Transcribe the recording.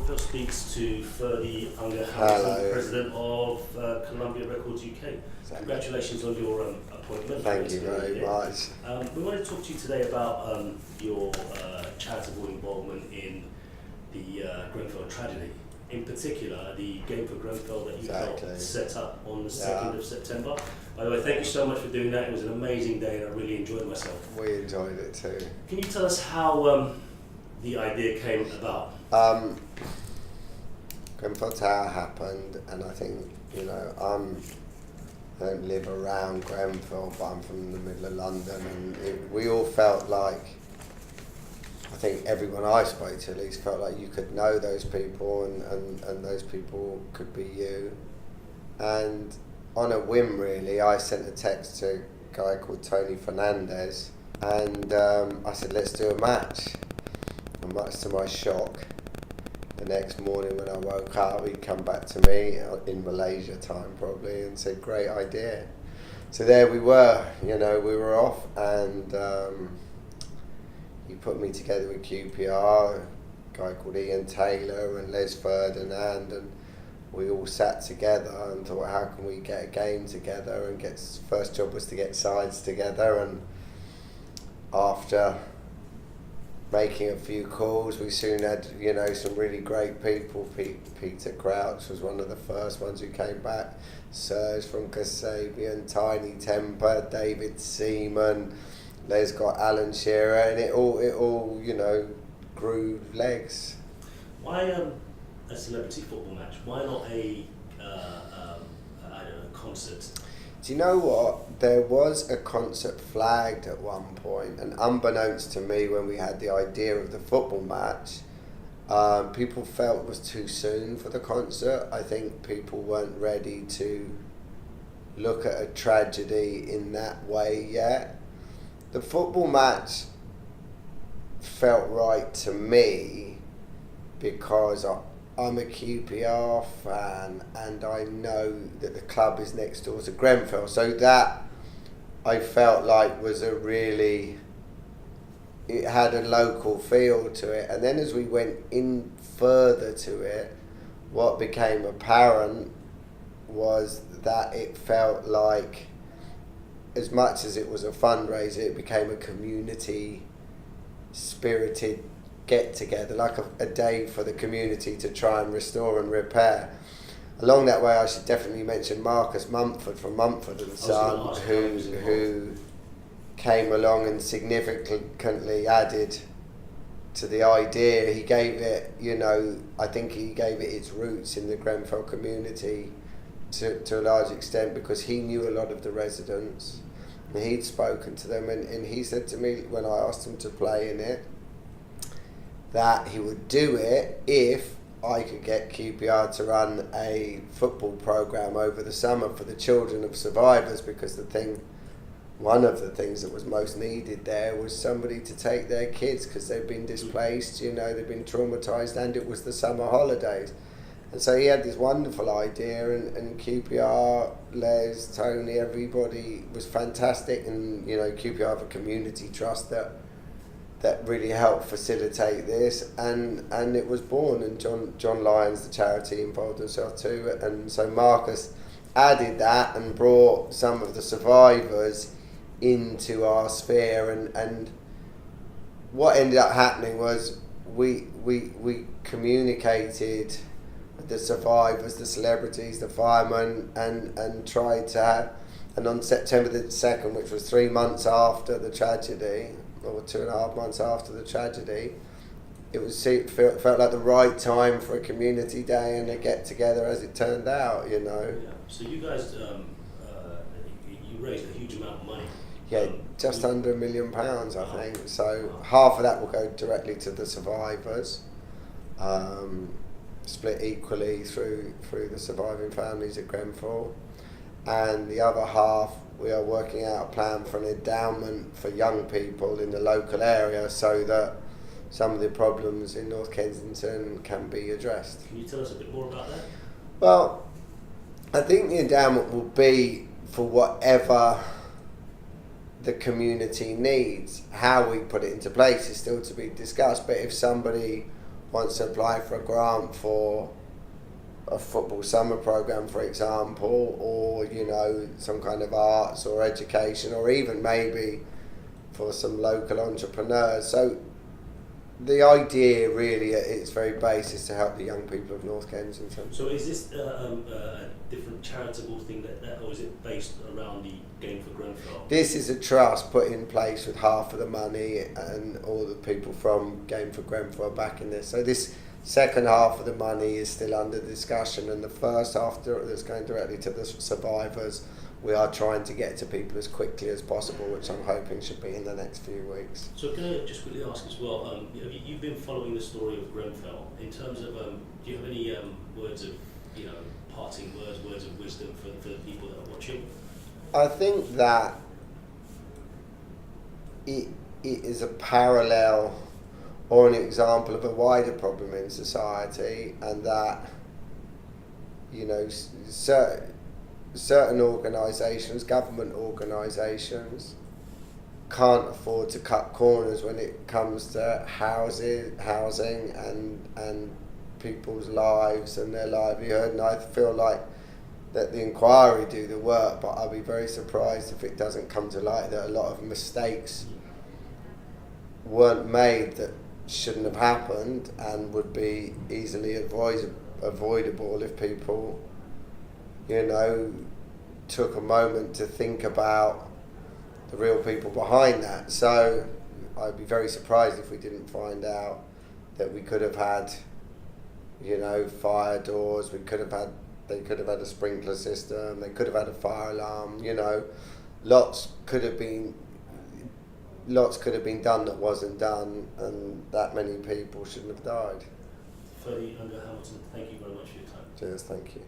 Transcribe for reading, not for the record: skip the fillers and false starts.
Grenfell speaks to Ferdy, Unger-Hamilton, President of Columbia Records UK. Congratulations on your appointment. Thank you very much. We want to talk to you today about your charitable involvement in the Grenfell tragedy. In particular, the Game for Grenfell that you helped set up on the 2nd of September. By the way, thank you so much for doing that. It was an amazing day and I really enjoyed myself. We enjoyed it too. Can you tell us how the idea came about? Grenfell Tower happened, and I think, I don't live around Grenfell, but I'm from the middle of London, and we all felt like, I think everyone I spoke to at least felt like you could know those people and those people could be you. And on a whim really, I sent a text to a guy called Tony Fernandez, and I said, let's do a match. And much to my shock, the next morning when I woke up, he'd come back to me in Malaysia time probably and said, great idea. So there we were, we were off, and he put me together with QPR, a guy called Ian Taylor and Les Ferdinand, and we all sat together and thought, how can we get a game together? And first job was to get sides together, and after making a few calls, we soon had, some really great people. Peter Crouch was one of the first ones who came back, Serge from Kasabian, Tiny Temper, David Seaman, Les got Alan Shearer, and it all grew legs. Why a celebrity football match? Why not a concert? Do you know what? There was a concert flagged at one point, and unbeknownst to me, when we had the idea of the football match, people felt it was too soon for the concert. I think people weren't ready to look at a tragedy in that way yet. The football match felt right to me because I'm a QPR fan and I know that the club is next door to Grenfell, so that I felt like was it had a local feel to it. And then as we went in further to it, what became apparent was that it felt like, as much as it was a fundraiser, it became a community spirited get together, like a day for the community to try and restore and repair. Along that way, I should definitely mention Marcus Mumford from Mumford and Son, who came along and significantly added to the idea. He gave it, I think he gave it its roots in the Grenfell community to a large extent, because he knew a lot of the residents and he'd spoken to them, and he said to me when I asked him to play in it that he would do it if I could get QPR to run a football programme over the summer for the children of survivors, because one of the things that was most needed there was somebody to take their kids, because they've been displaced, they've been traumatised, and it was the summer holidays. And so he had this wonderful idea, and QPR, Les, Tony, everybody was fantastic, and QPR have a community trust that really helped facilitate this, and it was born, and John Lyons, the charity, involved himself too, and so Marcus added that and brought some of the survivors into our sphere, and what ended up happening was we communicated with the survivors, the celebrities, the firemen, and tried to have, and on September the 2nd, which was 3 months after the tragedy, or 2.5 months after the tragedy, it felt like the right time for a community day and a get together, as it turned out, Yeah. So you guys, you raised a huge amount of money. Yeah, just under £1 million, I think. So half of that will go directly to the survivors, split equally through the surviving families at Grenfell, and the other half, we are working out a plan for an endowment for young people in the local area, so that some of the problems in North Kensington can be addressed. Can you tell us a bit more about that? Well, I think the endowment will be for whatever the community needs. How we put it into place is still to be discussed, but if somebody wants to apply for a grant for a football summer program, for example, or some kind of arts or education, or even maybe for some local entrepreneurs. So the idea really at its very base is to help the young people of North Kensington. So is this a different charitable thing that or is it based around the Game for Grenfell? This is a trust put in place with half of the money, and all the people from Game for Grenfell are backing this. So this second half of the money is still under discussion, and the first half that's going directly to the survivors, we are trying to get to people as quickly as possible, which I'm hoping should be in the next few weeks. So can I just quickly ask as well, you've been following the story of Grenfell. In terms of, do you have any words of, parting words of wisdom for the people that are watching? I think that it is a parallel or an example of a wider problem in society, and that certain organisations, government organisations, can't afford to cut corners when it comes to housing and people's lives and their livelihood. And I feel like that the inquiry do the work, but I'll be very surprised if it doesn't come to light that a lot of mistakes weren't made that shouldn't have happened and would be easily avoidable if people took a moment to think about the real people behind that. So I'd be very surprised if we didn't find out that we could have had fire doors, they could have had a sprinkler system, they could have had a fire alarm, lots could have been done that wasn't done, and that many people shouldn't have died. Ferdy, Unger-Hamilton, thank you very much for your time. Cheers, thank you.